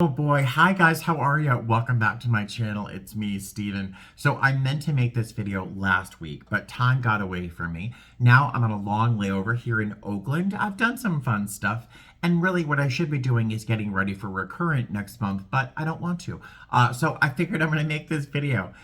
Oh boy, hi guys, how are you? Welcome back to my channel. It's me, Steven. So I meant to make this video last week, but time got away from me. Now I'm on a long layover here in Oakland. I've done some fun stuff, and really what I should be doing is getting ready for Recurrent next month, but I don't want to. So I figured I'm going to make this video.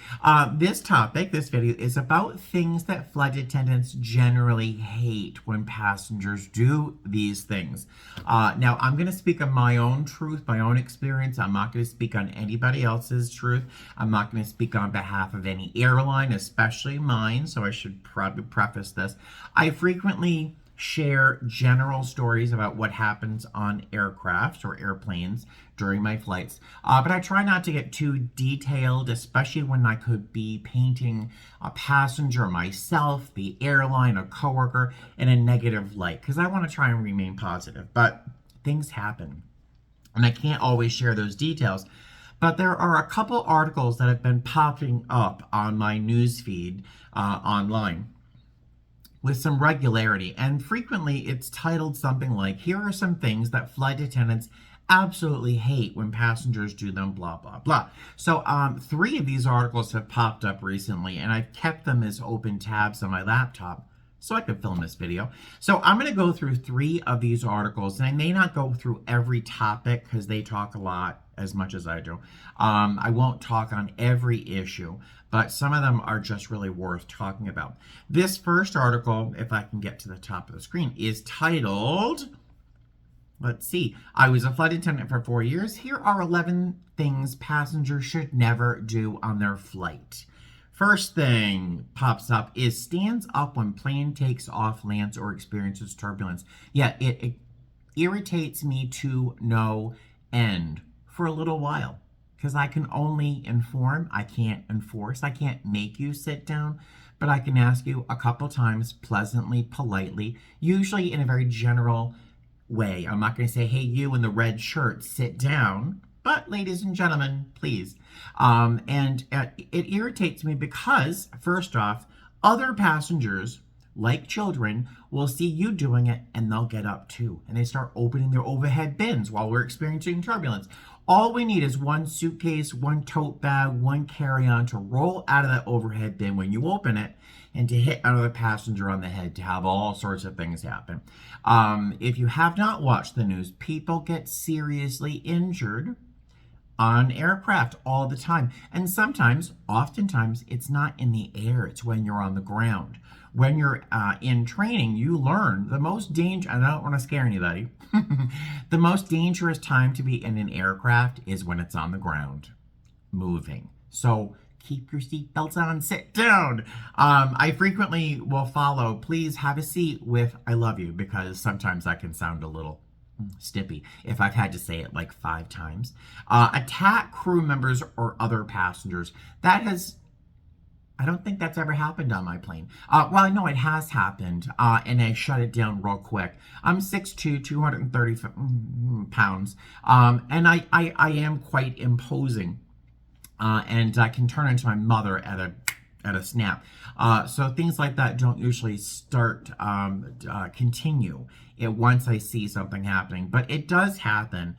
This video is about things that flight attendants generally hate when passengers do these things. Now I'm going to speak on my own truth, my own experience. I'm not going to speak on anybody else's truth. I'm not going to speak on behalf of any airline, especially mine, so I should probably preface this. I frequently share general stories about what happens on aircraft or airplanes during my flights, but I try not to get too detailed, especially when I could be painting a passenger, myself, the airline, a coworker in a negative light, because I want to try and remain positive. But things happen, and I can't always share those details. But there are a couple articles that have been popping up on my news feed online with some regularity, and frequently it's titled something like, here are some things that flight attendants absolutely hate when passengers do them, blah, blah, blah. So three of these articles have popped up recently, and I've kept them as open tabs on my laptop so I could film this video. So I'm going to go through three of these articles, and I may not go through every topic because they talk a lot as much as I do. I won't talk on every issue, but some of them are just really worth talking about. This first article, if I can get to the top of the screen, is titled, let's see, I was a flight attendant for 4 years. Here are 11 things passengers should never do on their flight. First thing pops up is stands up when plane takes off, lands, or experiences turbulence. Yeah, it irritates me to no end for a little while, because I can only inform, I can't enforce, I can't make you sit down, but I can ask you a couple times pleasantly, politely, usually in a very general way. I'm not going to say, hey, you in the red shirt, sit down. But ladies and gentlemen, please. It irritates me because, first off, other passengers, like children, will see you doing it and they'll get up too. And they start opening their overhead bins while we're experiencing turbulence. All we need is one suitcase, one tote bag, one carry-on to roll out of that overhead bin when you open it, and to hit another passenger on the head, to have all sorts of things happen. If you have not watched the news, people get seriously injured on aircraft all the time. And oftentimes, it's not in the air, it's when you're on the ground. When you're in training, you learn the most I don't want to scare anybody, the most dangerous time to be in an aircraft is when it's on the ground, moving. So keep your seatbelts on, sit down. I frequently will follow, please have a seat, with I love you, because sometimes I can sound a little stippy if I've had to say it like 5 times. Attack crew members or other passengers. I don't think that's ever happened on my plane. Well, I know it has happened, and I shut it down real quick. I'm 6'2", 230 pounds, and I am quite imposing, and I can turn into my mother at a snap. So things like that don't usually continue once I see something happening, but it does happen.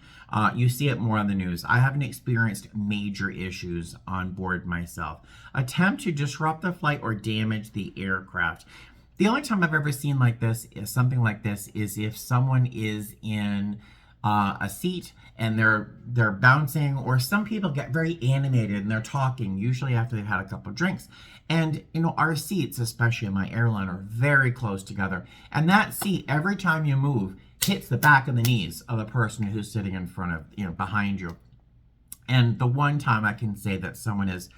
You see it more on the news. I haven't experienced major issues on board myself. Attempt to disrupt the flight or damage the aircraft. The only time I've ever seen something like this is if someone is in a seat and they're bouncing, or some people get very animated and they're talking, usually after they've had a couple of drinks. And our seats, especially in my airline, are very close together, and that seat, every time you move, hits the back of the knees of the person who's sitting in front of, behind you. And the one time I can say that someone has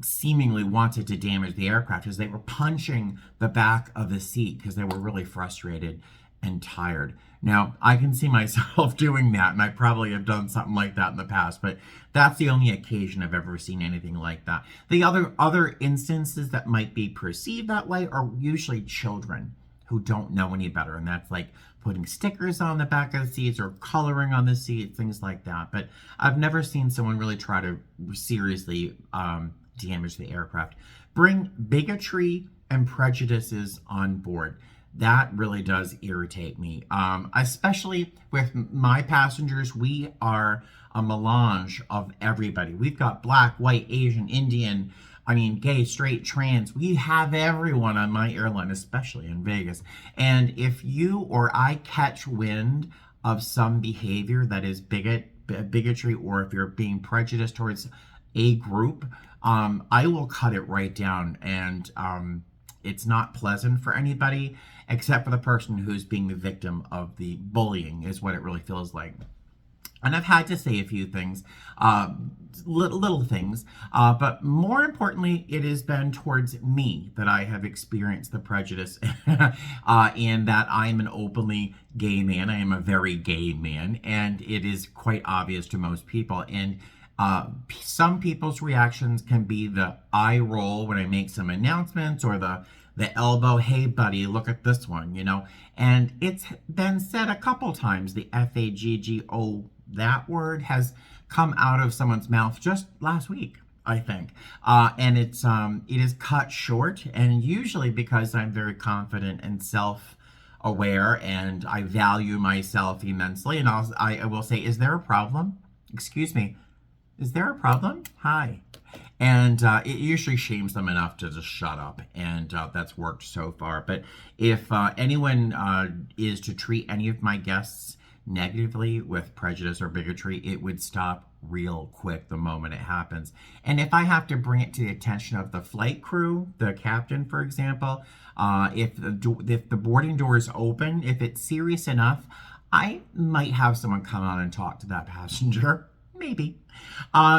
seemingly wanted to damage the aircraft is they were punching the back of the seat because they were really frustrated and tired. Now, I can see myself doing that, and I probably have done something like that in the past, but that's the only occasion I've ever seen anything like that. The other instances that might be perceived that way are usually children who don't know any better, and that's like putting stickers on the back of the seats or coloring on the seats, things like that. But I've never seen someone really try to seriously damage the aircraft. Bring bigotry and prejudices on board. That really does irritate me, especially with my passengers. We are a melange of everybody. We've got black, white, Asian, Indian, I mean, gay, straight, trans. We have everyone on my airline, especially in Vegas. And if you or I catch wind of some behavior that is bigotry, or if you're being prejudiced towards a group, I will cut it right down. And it's not pleasant for anybody except for the person who's being the victim of the bullying, is what it really feels like. And I've had to say a few things, little things, but more importantly, it has been towards me that I have experienced the prejudice, and that I'm an openly gay man. I am a very gay man, and it is quite obvious to most people. And some people's reactions can be the eye roll when I make some announcements, or the elbow, hey buddy, look at this one, you know. And it's been said a couple times, the FAGGO, that word has come out of someone's mouth just last week, I think. And it is cut short, and usually because I'm very confident and self-aware, and I value myself immensely. And I will say, is there a problem? Excuse me. Is there a problem? Hi. And it usually shames them enough to just shut up, and that's worked so far. But if anyone is to treat any of my guests negatively with prejudice or bigotry, it would stop real quick the moment it happens. And if I have to bring it to the attention of the flight crew, the captain, for example, if the boarding door is open, if it's serious enough, I might have someone come out and talk to that passenger. Maybe.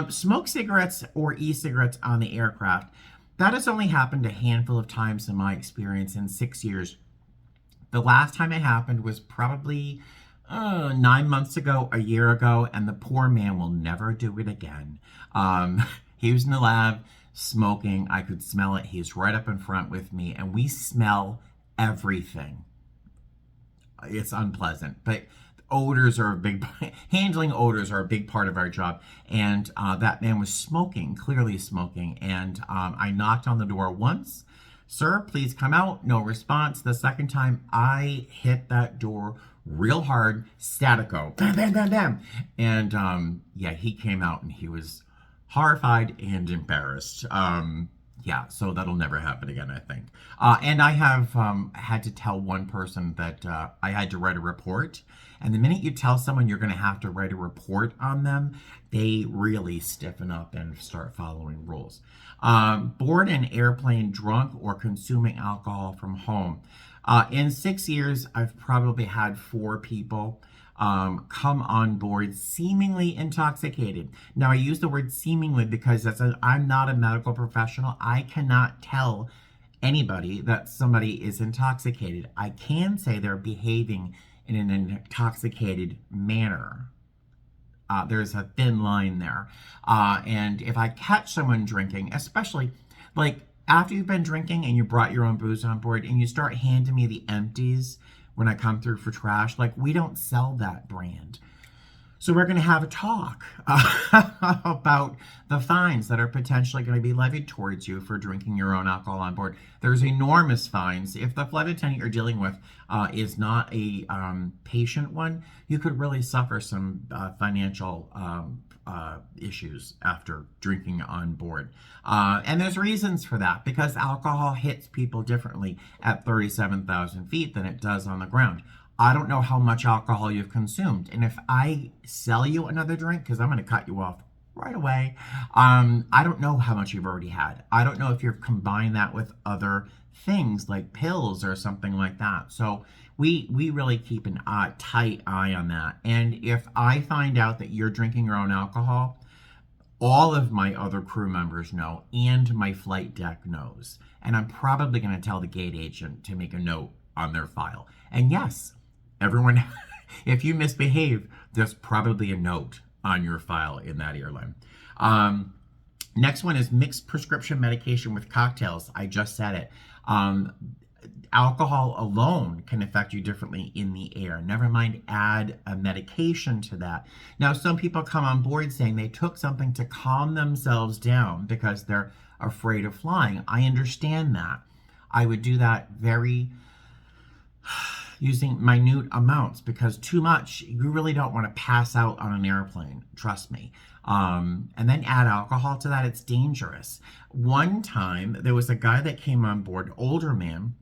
Smoke cigarettes or e-cigarettes on the aircraft. That has only happened a handful of times in my experience in 6 years. The last time it happened was probably 9 months ago, a year ago, and the poor man will never do it again. He was in the lab smoking. I could smell it. He's right up in front with me, and we smell everything. It's unpleasant, but odors are handling odors are a big part of our job. And that man was smoking, clearly smoking. And I knocked on the door once. Sir, please come out. No response. The second time, I hit that door real hard, statico, bam, bam, bam, bam. And yeah, he came out and he was horrified and embarrassed. Yeah, so that'll never happen again, I think. And I have had to tell one person that I had to write a report. And the minute you tell someone you're going to have to write a report on them, they really stiffen up and start following rules. Board an airplane drunk or consuming alcohol from home. In 6 years, I've probably had 4 people come on board seemingly intoxicated. Now, I use the word seemingly because I'm not a medical professional. I cannot tell anybody that somebody is intoxicated. I can say they're behaving in an intoxicated manner. There's a thin line there. And if I catch someone drinking, especially like after you've been drinking and you brought your own booze on board and you start handing me the empties when I come through for trash, like, we don't sell that brand. So we're going to have a talk about the fines that are potentially going to be levied towards you for drinking your own alcohol on board. There's enormous fines. If the flight attendant you're dealing with is not a patient one, you could really suffer some financial issues after drinking on board. And there's reasons for that, because alcohol hits people differently at 37,000 feet than it does on the ground. I don't know how much alcohol you've consumed. And if I sell you another drink, because I'm going to cut you off right away, I don't know how much you've already had. I don't know if you've combined that with other things like pills or something like that. So we really keep an tight eye on that. And if I find out that you're drinking your own alcohol, all of my other crew members know, and my flight deck knows. And I'm probably going to tell the gate agent to make a note on their file. And yes, everyone, if you misbehave, there's probably a note on your file in that airline. Next one is mixed prescription medication with cocktails. I just said it. Alcohol alone can affect you differently in the air. Never mind add a medication to that. Now, some people come on board saying they took something to calm themselves down because they're afraid of flying. I understand that. I would do that very using minute amounts, because too much, you really don't want to pass out on an airplane, trust me. And then add alcohol to that, it's dangerous. One time, there was a guy that came on board, older man.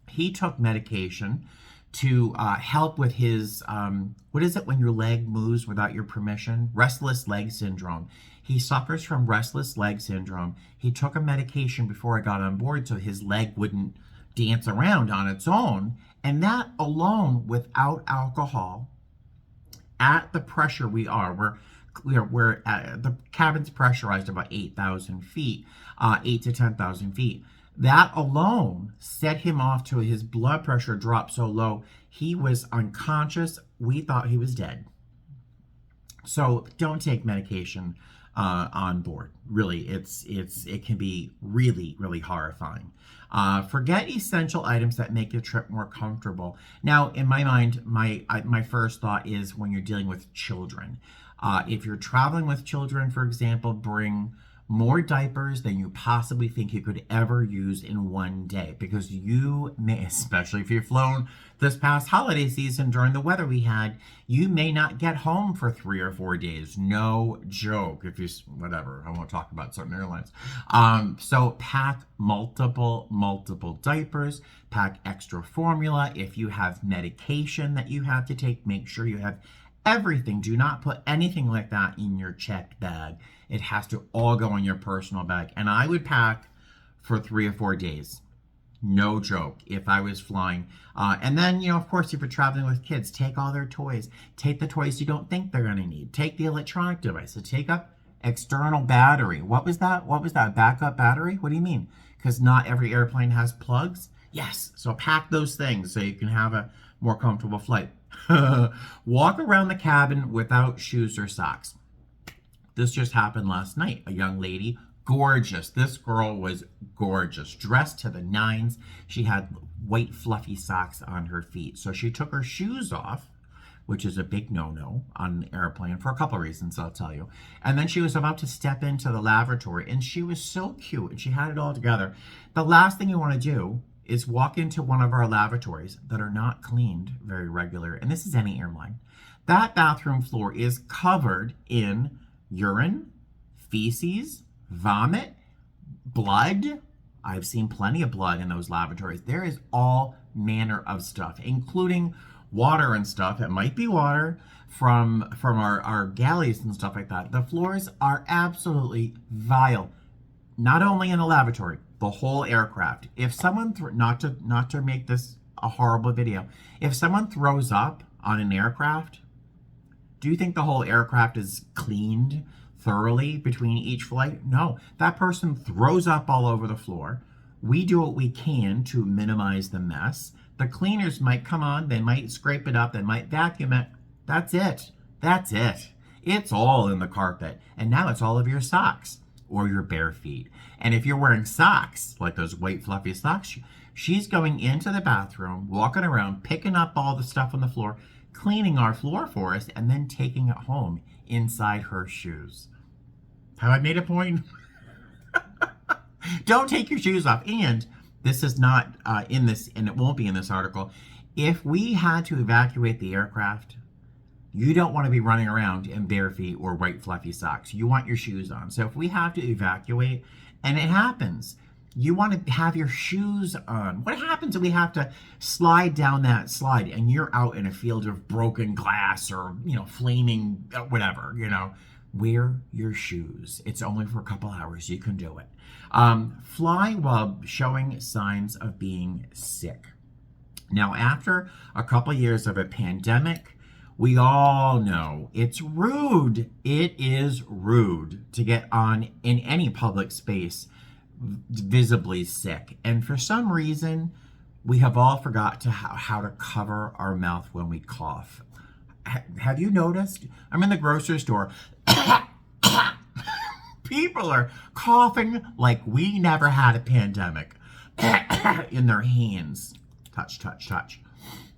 He took medication to help with his, what is it when your leg moves without your permission? Restless leg syndrome. He suffers from restless leg syndrome. He took a medication before I got on board so his leg wouldn't dance around on its own. And that alone, without alcohol, at the pressure we are, we're at, the cabin's pressurized about 8,000 feet, 8 to 10,000 feet. That alone set him off to his blood pressure dropped so low, he was unconscious. We thought he was dead. So don't take medication on board. Really, it can be really, really horrifying. Forget essential items that make your trip more comfortable. Now, in my mind, my first thought is when you're dealing with children. If you're traveling with children, for example, bring more diapers than you possibly think you could ever use in one day, because you may, especially if you've flown this past holiday season during the weather we had, you may not get home for 3 or 4 days. No joke. If you, whatever, I won't talk about certain airlines. So pack multiple diapers, pack extra formula. If you have medication that you have to take, make sure you have everything. Do not put anything like that in your checked bag. It has to all go in your personal bag. And I would pack for 3 or 4 days. No joke, if I was flying. And then, you know, of course, if you're traveling with kids, take all their toys. Take the toys you don't think they're going to need. Take the electronic devices. Take up external battery. What was that? What was that? Backup battery? What do you mean? Because not every airplane has plugs? Yes. So pack those things so you can have a more comfortable flight. Walk around the cabin without shoes or socks. This just happened last night. A young lady, gorgeous. This girl was gorgeous, dressed to the nines. She had white fluffy socks on her feet. So she took her shoes off, which is a big no-no on an airplane for a couple of reasons, I'll tell you. And then she was about to step into the lavatory, and she was so cute, and she had it all together. The last thing you want to do is walk into one of our lavatories that are not cleaned very regular, and this is any airline. That bathroom floor is covered in urine, feces, vomit, blood. I've seen plenty of blood in those lavatories. There is all manner of stuff, including water and stuff. It might be water from our galleys and stuff like that. The floors are absolutely vile. Not only in the lavatory, the whole aircraft. If someone, not to make this a horrible video, if someone throws up on an aircraft, do you think the whole aircraft is cleaned thoroughly between each flight? No, that person throws up all over the floor. We do what we can to minimize the mess. The cleaners might come on, they might scrape it up, they might vacuum it. That's it. That's it. It's all in the carpet. And now it's all of your socks or your bare feet. And if you're wearing socks, like those white fluffy socks, she's going into the bathroom, walking around, picking up all the stuff on the floor, cleaning our floor for us, and then taking it home inside her shoes. Have I made a point? Don't take your shoes off. And this is not in this, and it won't be in this article. If we had to evacuate the aircraft, you don't want to be running around in bare feet or white fluffy socks. You want your shoes on. So if we have to evacuate, and it happens, you want to have your shoes on. What happens if we have to slide down that slide and you're out in a field of broken glass or, you know, flaming, whatever, you know? Wear your shoes. It's only for a couple hours. You can do it. Fly while showing signs of being sick. Now, after a couple years of a pandemic, we all know it's rude. It is rude to get on in any public space visibly sick. And for some reason, we have all forgot to how to cover our mouth when we cough. Have you noticed? I'm in the grocery store. People are coughing like we never had a pandemic in their hands. Touch, touch, touch.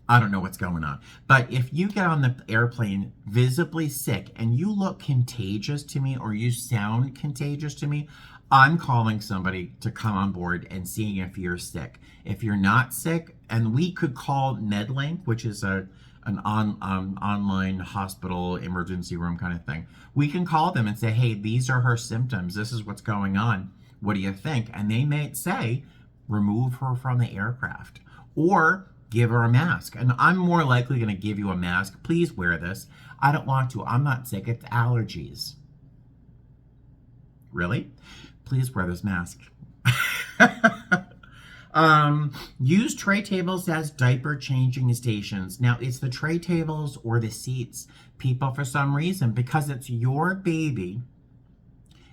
I don't know what's going on. But if you get on the airplane visibly sick and you look contagious to me or you sound contagious to me, I'm calling somebody to come on board and seeing if you're sick. If you're not sick, and we could call MedLink, which is an online hospital emergency room kind of thing. We can call them and say, hey, these are her symptoms. This is what's going on. What do you think? And they may say, remove her from the aircraft or give her a mask. And I'm more likely going to give you a mask. Please wear this. I don't want to. I'm not sick. It's allergies. Really? Please wear this mask. Use tray tables as diaper changing stations. Now, it's the tray tables or the seats. People, for some reason, because it's your baby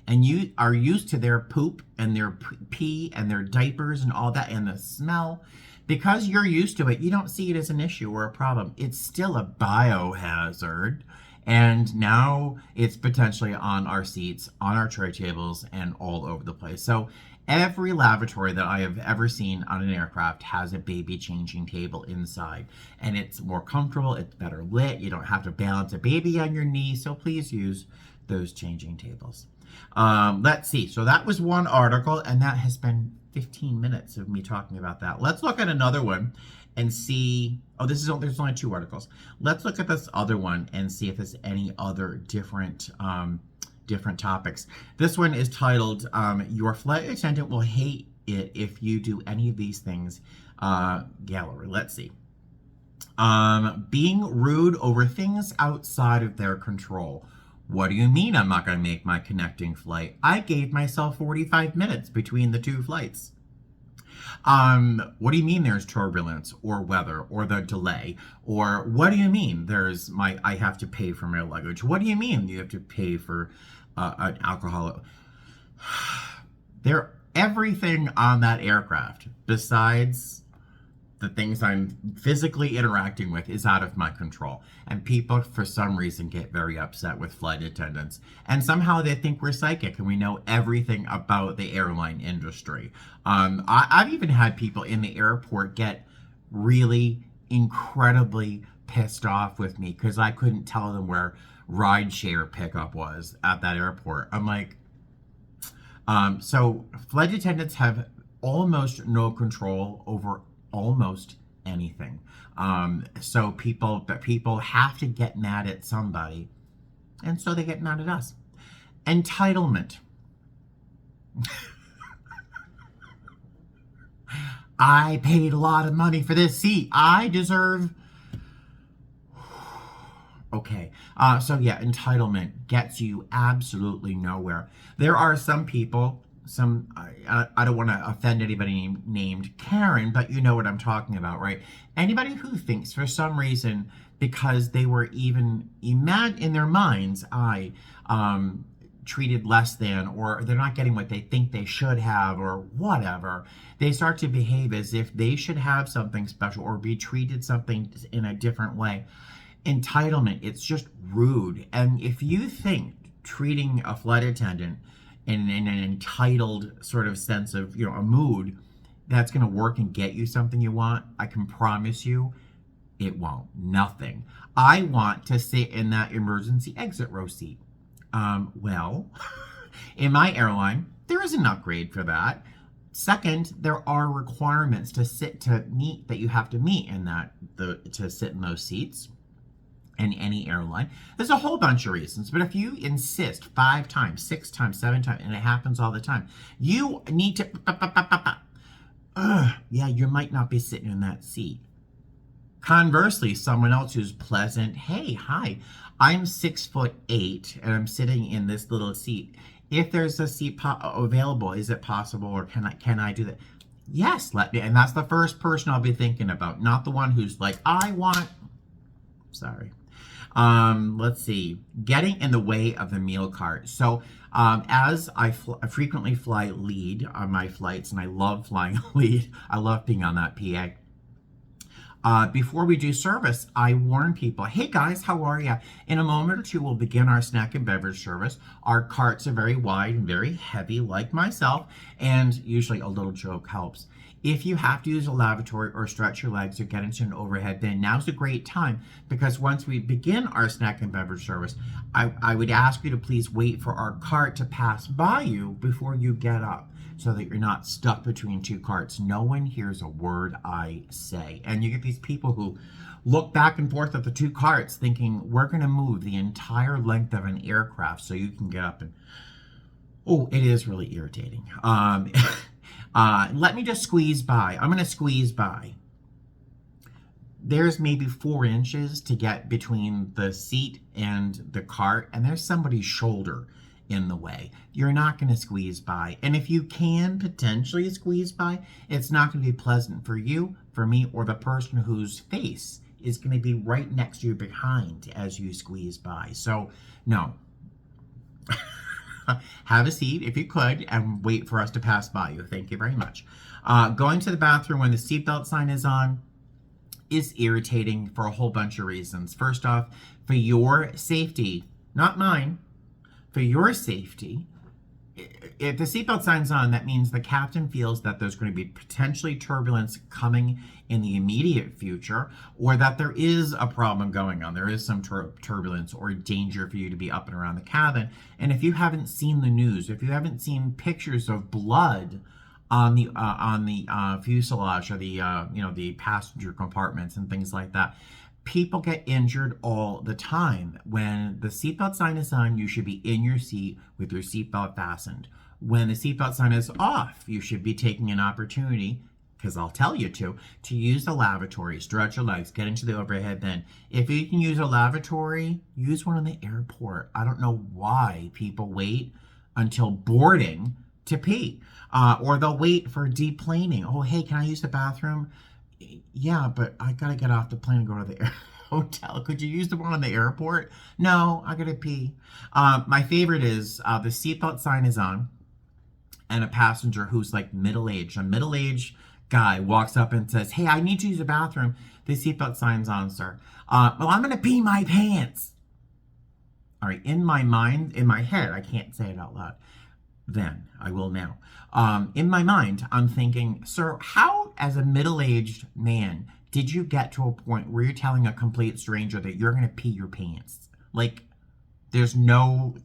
and you are used to their poop and their pee and their diapers and all that and the smell, because you're used to it, you don't see it as an issue or a problem. It's still a biohazard. And now it's potentially on our seats, on our tray tables, and all over the place. So every lavatory that I have ever seen on an aircraft has a baby changing table inside. And it's more comfortable, it's better lit, you don't have to balance a baby on your knee. So please use those changing tables. Let's see. So that was one article, and that has been 15 minutes of me talking about that. Let's look at another one and see. Oh, there's only 2 articles. Let's look at this other one and see if there's any other different topics. This one is titled, Your Flight Attendant Will Hate It If You Do Any of These Things. Gallery. Let's see. Being rude over things outside of their control. What do you mean I'm not going to make my connecting flight? I gave myself 45 minutes between the 2 flights. What do you mean there's turbulence or weather or the delay? Or what do you mean I have to pay for my luggage? What do you mean you have to pay for an alcohol? Everything on that aircraft, besides the things I'm physically interacting with, is out of my control. And people, for some reason, get very upset with flight attendants. And somehow they think we're psychic and we know everything about the airline industry. I've even had people in the airport get really incredibly pissed off with me because I couldn't tell them where rideshare pickup was at that airport. I'm like, so flight attendants have almost no control over almost anything. So people have to get mad at somebody, and so they get mad at us. Entitlement. I paid a lot of money for this seat. I deserve. Okay. So yeah, entitlement gets you absolutely nowhere. There are some people, I don't want to offend anybody named Karen, but you know what I'm talking about, right? Anybody who thinks for some reason, because they were even mad in their mind's eye, treated less than, or they're not getting what they think they should have, or whatever, they start to behave as if they should have something special or be treated something in a different way. Entitlement, it's just rude. And if you think treating a flight attendant in an entitled sort of sense of, a mood, that's going to work and get you something you want, I can promise you it won't. Nothing. I want to sit in that emergency exit row seat. Well, in my airline, there is an upgrade for that. Second, there are requirements that you have to meet in to sit in those seats. In any airline. There's a whole bunch of reasons, but if you insist 5 times, 6 times, 7 times, and it happens all the time, you need to, yeah, you might not be sitting in that seat. Conversely, someone else who's pleasant, hey, hi, I'm 6'8" and I'm sitting in this little seat. If there's a seat available, is it possible, or can I do that? Yes, let me. And that's the first person I'll be thinking about, not the one who's like, sorry. Let's see. Getting in the way of the meal cart. So, as I frequently fly lead on my flights, and I love flying lead. I love being on that PA. Before we do service, I warn people, hey guys, how are you? In a moment or two, we'll begin our snack and beverage service. Our carts are very wide and very heavy, like myself, and usually a little joke helps. If you have to use a lavatory or stretch your legs or get into an overhead bin, now's a great time, because once we begin our snack and beverage service, I would ask you to please wait for our cart to pass by you before you get up, so that you're not stuck between two carts. No one hears a word I say. And you get these people who look back and forth at the two carts thinking, we're going to move the entire length of an aircraft so you can get up and... Oh, it is really irritating. Let me just squeeze by. I'm going to squeeze by. There's maybe 4 inches to get between the seat and the cart, and there's somebody's shoulder in the way. You're not going to squeeze by. And if you can potentially squeeze by, it's not going to be pleasant for you, for me, or the person whose face is going to be right next to you behind as you squeeze by. So, no. Have a seat if you could and wait for us to pass by you. Thank you very much. Going to the bathroom when the seatbelt sign is on is irritating for a whole bunch of reasons. First off, for your safety, not mine, for your safety, if the seatbelt sign's on, that means the captain feels that there's going to be potentially turbulence coming in the immediate future, or that there is a problem going on. There is some turbulence or danger for you to be up and around the cabin. And if you haven't seen the news, if you haven't seen pictures of blood on the fuselage or the passenger compartments and things like that, people get injured all the time. When the seatbelt sign is on, you should be in your seat with your seatbelt fastened. When the seatbelt sign is off, you should be taking an opportunity, because I'll tell you to use the lavatory, stretch your legs, get into the overhead bin. If you can use a lavatory, use one in the airport. I don't know why people wait until boarding to pee, or they'll wait for deplaning. Oh, hey, can I use the bathroom? Yeah, but I gotta get off the plane and go to the hotel. Could you use the one on the airport? No, I gotta pee. My favorite is the seatbelt sign is on, and a passenger who's like middle-aged, a middle-aged guy walks up and says, hey, I need to use the bathroom. The seatbelt sign's on, sir. Well, I'm gonna pee my pants. All right, in my mind, in my head, I can't say it out loud. Then I will now. In my mind, I'm thinking, sir, how, as a middle-aged man, did you get to a point where you're telling a complete stranger that you're going to pee your pants? Like, there's no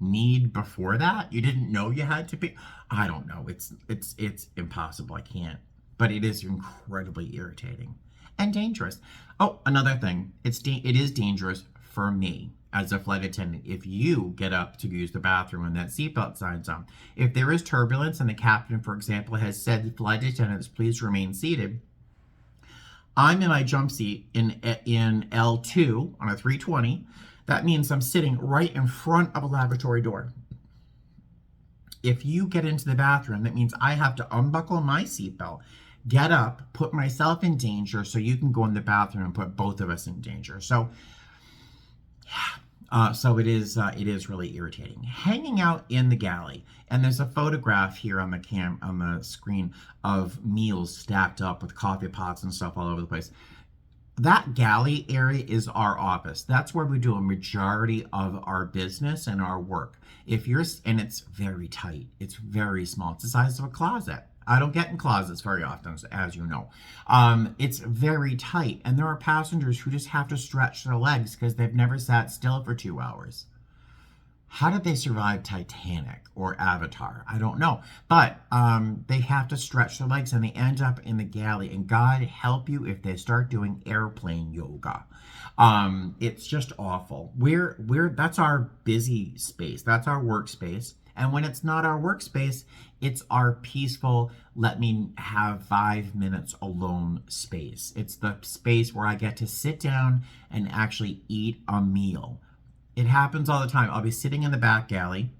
need before that? You didn't know you had to pee? I don't know. It's impossible. I can't. But it is incredibly irritating and dangerous. Oh, another thing. It is dangerous for me as a flight attendant if you get up to use the bathroom and that seatbelt sign's on. If there is turbulence and the captain, for example, has said, flight attendants, please remain seated, I'm in my jump seat in L2 on a 320. That means I'm sitting right in front of a lavatory door. If you get into the bathroom, that means I have to unbuckle my seatbelt, get up, put myself in danger so you can go in the bathroom and put both of us in danger. So it is really irritating. Hanging out in the galley, and there's a photograph here on the screen of meals stacked up with coffee pots and stuff all over the place. That galley area is our office. That's where we do a majority of our business and our work. And it's very tight. It's very small. It's the size of a closet. I don't get in closets very often, as you know. It's very tight, and there are passengers who just have to stretch their legs because they've never sat still for 2 hours. How did they survive Titanic or Avatar? I don't know. But they have to stretch their legs, and they end up in the galley. And God help you if they start doing airplane yoga. It's just awful. That's our busy space. That's our workspace. And when it's not our workspace, it's our peaceful, let me have 5 minutes alone space. It's the space where I get to sit down and actually eat a meal. It happens all the time. I'll be sitting in the back galley,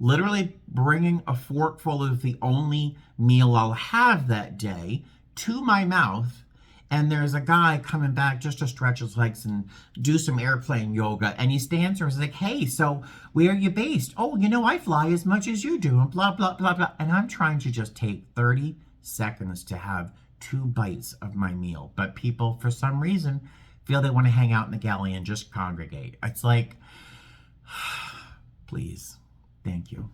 literally bringing a fork full of the only meal I'll have that day to my mouth, and there's a guy coming back just to stretch his legs and do some airplane yoga. And he stands there and is like, hey, so where are you based? Oh, I fly as much as you do, and blah, blah, blah, blah. And I'm trying to just take 30 seconds to have 2 bites of my meal. But people, for some reason, feel they want to hang out in the galley and just congregate. It's like, please, thank you.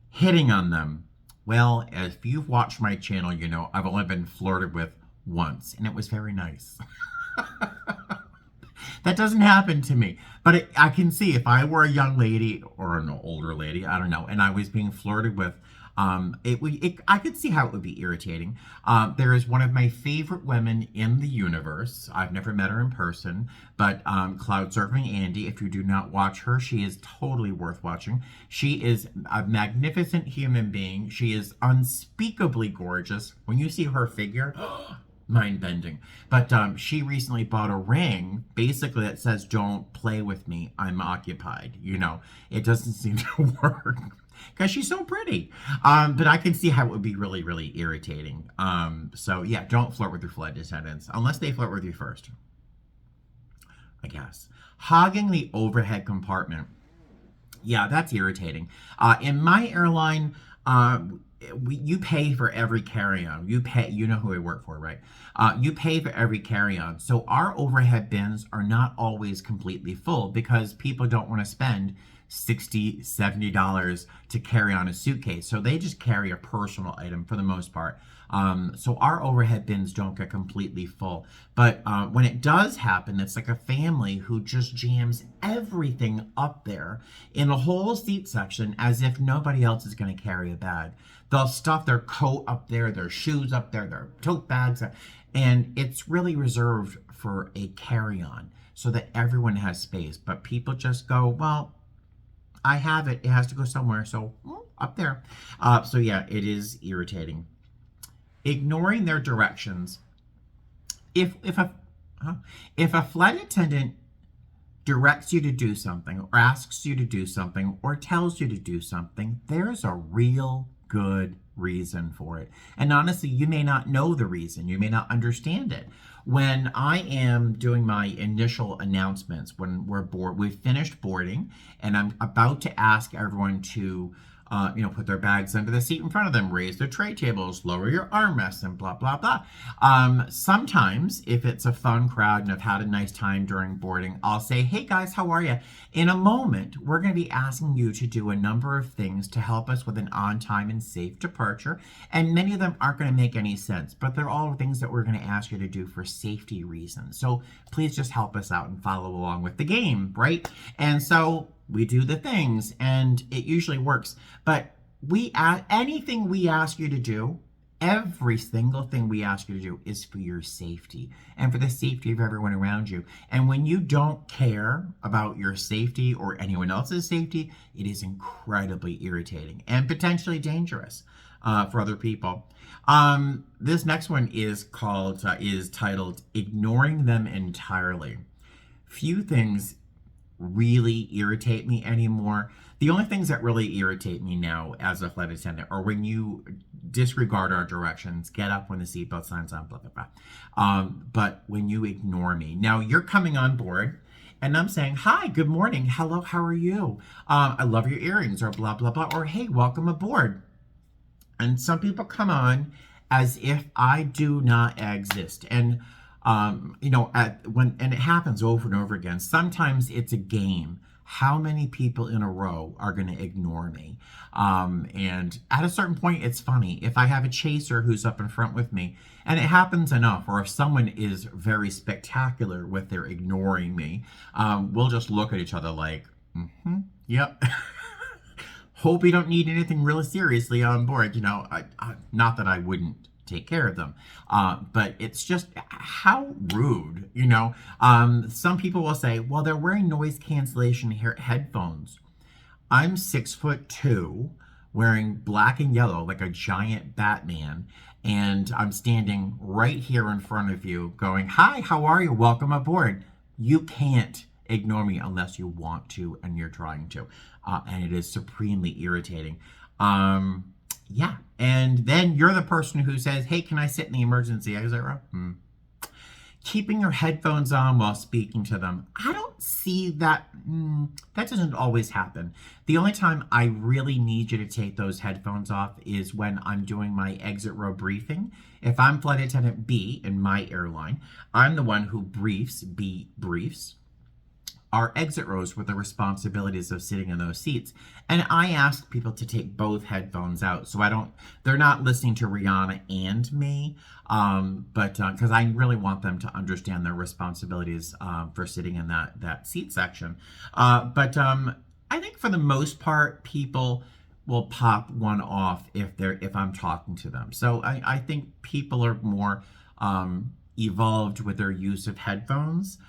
Hitting on them. Well, if you've watched my channel, you know I've only been flirted with once, and it was very nice. That doesn't happen to me. But I can see if I were a young lady or an older lady, I don't know, and I was being flirted with, I could see how it would be irritating. There is one of my favorite women in the universe. I've never met her in person, but Cloud Surfing Andy, if you do not watch her, she is totally worth watching. She is a magnificent human being. She is unspeakably gorgeous. When you see her figure, mind bending. But she recently bought a ring, basically that says, "Don't play with me. I'm occupied." You know, it doesn't seem to work because she's so pretty. But I can see how it would be really, really irritating. So yeah, don't flirt with your flight attendants unless they flirt with you first, I guess. Hogging the overhead compartment. Yeah, that's irritating. In my airline, you pay for every carry-on. You pay, you know who I work for, right? You pay for every carry-on. So our overhead bins are not always completely full because people don't want to spend $60, $70 to carry on a suitcase. So they just carry a personal item for the most part. So our overhead bins don't get completely full. But when it does happen, it's like a family who just jams everything up there in the whole seat section as if nobody else is going to carry a bag. They'll stuff their coat up there, their shoes up there, their tote bags, and it's really reserved for a carry-on so that everyone has space. But people just go, well, I have it. It has to go somewhere, so up there. So yeah, it is irritating. Ignoring their directions. If a flight attendant directs you to do something or asks you to do something or tells you to do something, there's a real good reason for it. And honestly, you may not know the reason. You may not understand it. When I am doing my initial announcements, when we've finished boarding, and I'm about to ask everyone to put their bags under the seat in front of them, raise their tray tables, lower your armrests, and blah, blah, blah. Sometimes, if it's a fun crowd and I've had a nice time during boarding, I'll say, "Hey guys, how are you? In a moment, we're going to be asking you to do a number of things to help us with an on-time and safe departure." And many of them aren't going to make any sense, but they're all things that we're going to ask you to do for safety reasons. So please just help us out and follow along with the game, right? And so we do the things and it usually works. But anything we ask you to do, every single thing we ask you to do is for your safety and for the safety of everyone around you. And when you don't care about your safety or anyone else's safety, it is incredibly irritating and potentially dangerous for other people. This next one is titled "Ignoring Them Entirely." Few things really irritate me anymore. The only things that really irritate me now as a flight attendant are when you disregard our directions, get up when the seatbelt sign's on, blah, blah, blah. But when you ignore me. Now, you're coming on board, and I'm saying, "Hi, good morning, hello, how are you? I love your earrings," or blah, blah, blah, or "Hey, welcome aboard." And some people come on as if I do not exist. And and it happens over and over again. Sometimes it's a game. How many people in a row are going to ignore me? And at a certain point, it's funny. If I have a chaser who's up in front with me, and it happens enough, or if someone is very spectacular with their ignoring me, we'll just look at each other like, yep. Hope you don't need anything really seriously on board. Not that I wouldn't take care of them. But it's just how rude, Some people will say, well, they're wearing noise cancellation headphones. I'm 6'2", wearing black and yellow like a giant Batman, and I'm standing right here in front of you going, "Hi, how are you? Welcome aboard." You can't ignore me unless you want to and you're trying to. And it is supremely irritating. Yeah, and then you're the person who says, "Hey, can I sit in the emergency exit row?" Keeping your headphones on while speaking to them. I don't see that. That doesn't always happen. The only time I really need you to take those headphones off is when I'm doing my exit row briefing. If I'm flight attendant B in my airline, I'm the one who briefs B briefs. are exit rows with the responsibilities of sitting in those seats. And I ask people to take both headphones out so they're not listening to Rihanna and me, but because I really want them to understand their responsibilities for sitting in that seat section. But I think for the most part, people will pop one off if I'm talking to them. So I think people are more evolved with their use of headphones,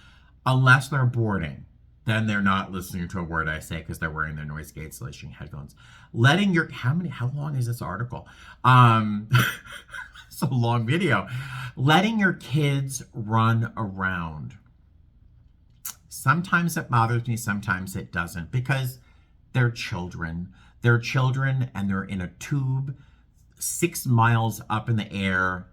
unless they're boarding. Then they're not listening to a word I say because they're wearing their noise cancellation headphones. How long is this article? It's a long video. Letting your kids run around. Sometimes it bothers me, sometimes it doesn't, because they're children. They're children and they're in a tube 6 miles up in the air.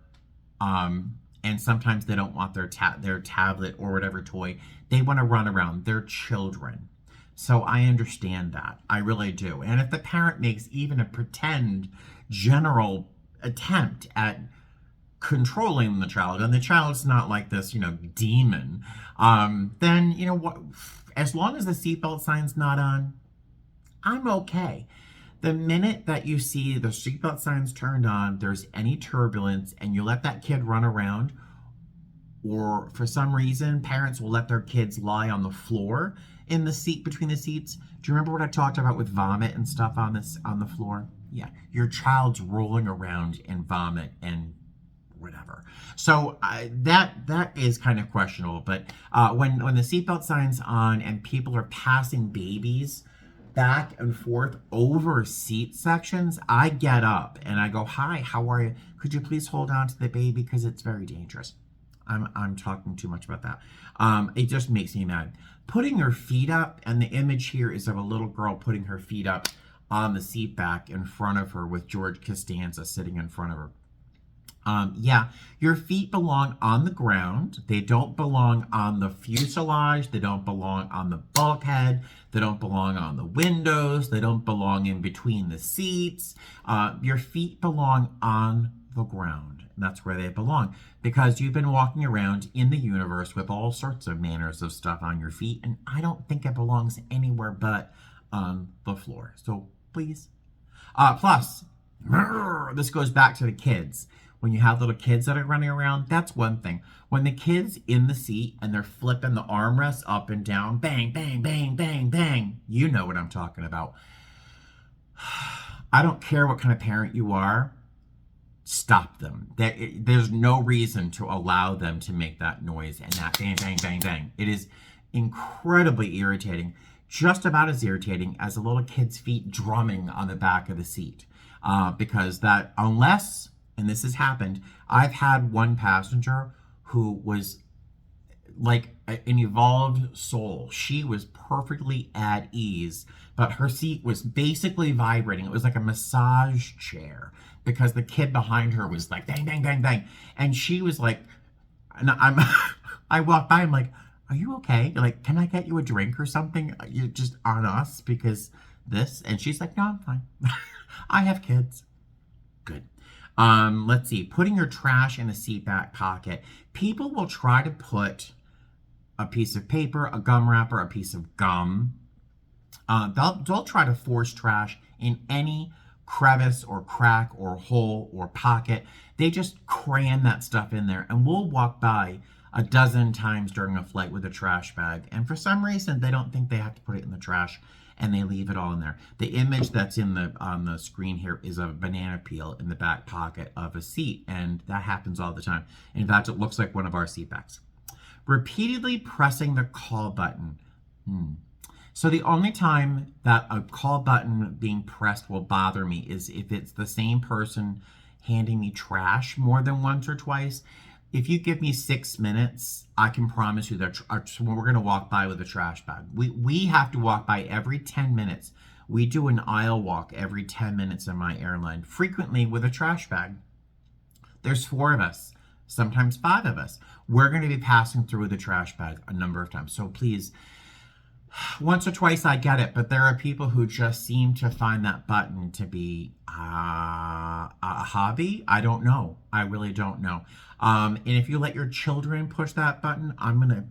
And sometimes they don't want their tablet or whatever toy. They want to run around. They're children. So I understand that. I really do. And if the parent makes even a pretend general attempt at controlling the child, and the child's not like this, demon, then, what? As long as the seatbelt sign's not on, I'm okay. The minute that you see the seatbelt signs turned on, there's any turbulence, and you let that kid run around, or for some reason, parents will let their kids lie on the floor in the seat between the seats. Do you remember what I talked about with vomit and stuff on the floor? Yeah, your child's rolling around in vomit and whatever. So that is kind of questionable. But when the seatbelt sign's on and people are passing babies back and forth over seat sections, I get up and I go, "Hi, how are you? Could you please hold on to the baby because it's very dangerous." I'm talking too much about that. It just makes me mad. Putting your feet up, and the image here is of a little girl putting her feet up on the seat back in front of her with George Costanza sitting in front of her. Yeah, your feet belong on the ground. They don't belong on the fuselage. They don't belong on the bulkhead. They don't belong on the windows. They don't belong in between the seats. Your feet belong on the ground. And that's where they belong, because you've been walking around in the universe with all sorts of manners of stuff on your feet, and I don't think it belongs anywhere but on the floor. So please. Plus, this goes back to the kids. When you have little kids that are running around, that's one thing. When the kid's in the seat and they're flipping the armrests up and down, bang, bang, bang, bang, bang, you know what I'm talking about. I don't care what kind of parent you are, stop them. There's no reason to allow them to make that noise and that bang, bang, bang, bang. It is incredibly irritating, just about as irritating as a little kid's feet drumming on the back of the seat. Because that, unless... and this has happened, I've had one passenger who was like an evolved soul. She was perfectly at ease, but her seat was basically vibrating. It was like a massage chair because the kid behind her was like bang, bang, bang, bang. And she was like, and I walked by, I'm like, "Are you okay? Like, can I get you a drink or something? You're just on us because this?" And she's like, "No, I'm fine. I have kids." Good. Let's see, putting your trash in a seat back pocket. People will try to put a piece of paper, a gum wrapper, a piece of gum. They'll try to force trash in any crevice or crack or hole or pocket. They just cram that stuff in there, and we'll walk by a dozen times during a flight with a trash bag, and for some reason they don't think they have to put it in the trash, and they leave it all in there. The image that's on the screen here is a banana peel in the back pocket of a seat, and that happens all the time. In fact, it looks like one of our seat backs. Repeatedly pressing the call button. So the only time that a call button being pressed will bother me is if it's the same person handing me trash more than once or twice. If you give me 6 minutes, I can promise you that we're going to walk by with a trash bag. We have to walk by every 10 minutes. We do an aisle walk every 10 minutes in my airline, frequently with a trash bag. There's 4 of us, sometimes 5 of us. We're going to be passing through the trash bag a number of times. So please, once or twice I get it, but there are people who just seem to find that button to be a hobby. I don't know. I really don't know. And if you let your children push that button, I'm going to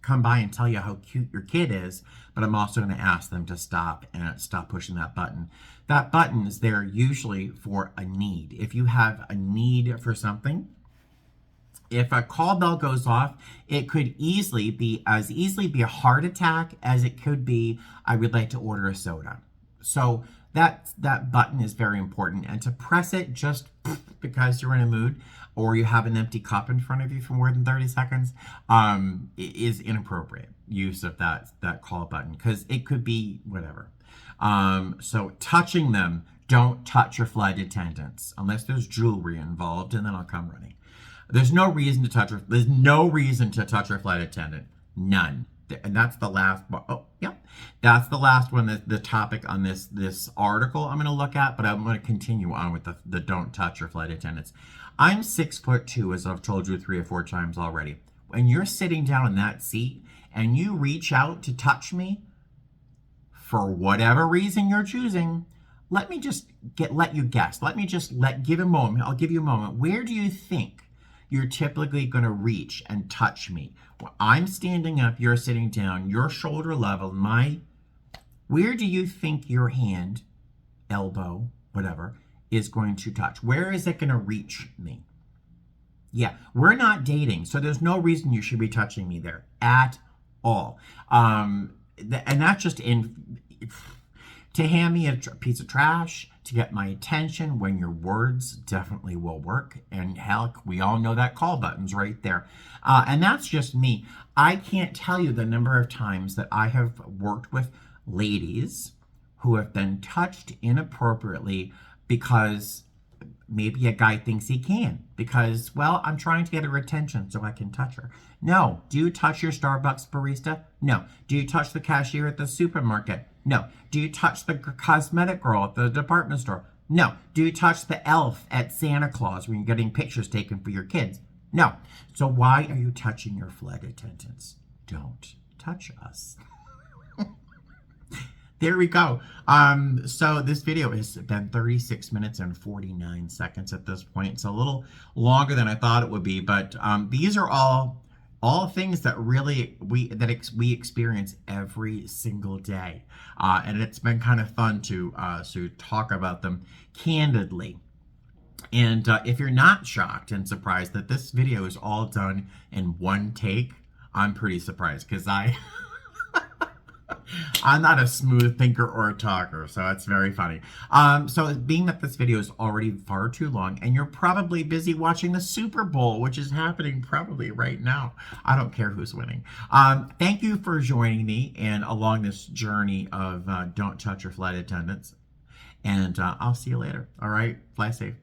come by and tell you how cute your kid is, but I'm also going to ask them to stop and stop pushing that button. That button is there usually for a need. If you have a need for something, if a call bell goes off, it could easily be a heart attack as it could be, I would like to order a soda. So that button is very important. And to press it just because you're in a mood or you have an empty cup in front of you for more than 30 seconds is inappropriate use of that call button, because it could be whatever. So touching them, don't touch your flight attendants unless there's jewelry involved, and then I'll come running. There's no reason to touch her flight attendant. None. And that's the last one. Oh, yeah. That's the last one, the topic on this article I'm going to look at, but I'm going to continue on with the don't touch your flight attendants. I'm 6'2", as I've told you 3 or 4 times already. When you're sitting down in that seat and you reach out to touch me, for whatever reason you're choosing, let me just let you guess. Let me just give a moment. I'll give you a moment. Where do you think you're typically going to reach and touch me? Well, I'm standing up, you're sitting down, your shoulder level, where do you think your hand, elbow, whatever, is going to touch? Where is it going to reach me? Yeah, we're not dating, so there's no reason you should be touching me there at all. And that's just to hand me a piece of trash, to get my attention when your words definitely will work. And heck, we all know that call button's right there. And that's just me. I can't tell you the number of times that I have worked with ladies who have been touched inappropriately because maybe a guy thinks he can. Because, well, I'm trying to get her attention so I can touch her. No. Do you touch your Starbucks barista? No. Do you touch the cashier at the supermarket? No. Do you touch the cosmetic girl at the department store? No. Do you touch the elf at Santa Claus when you're getting pictures taken for your kids? No. So why are you touching your flight attendants? Don't touch us. There we go. So this video has been 36 minutes and 49 seconds at this point. It's a little longer than I thought it would be, but these are all things that really we experience every single day, and it's been kind of fun to talk about them candidly. And if you're not shocked and surprised that this video is all done in one take, I'm pretty surprised, because I'm not a smooth thinker or a talker, so it's very funny. So being that this video is already far too long, and you're probably busy watching the Super Bowl, which is happening probably right now. I don't care who's winning. Thank you for joining me and along this journey of don't touch your flight attendants. And I'll see you later. All right, fly safe.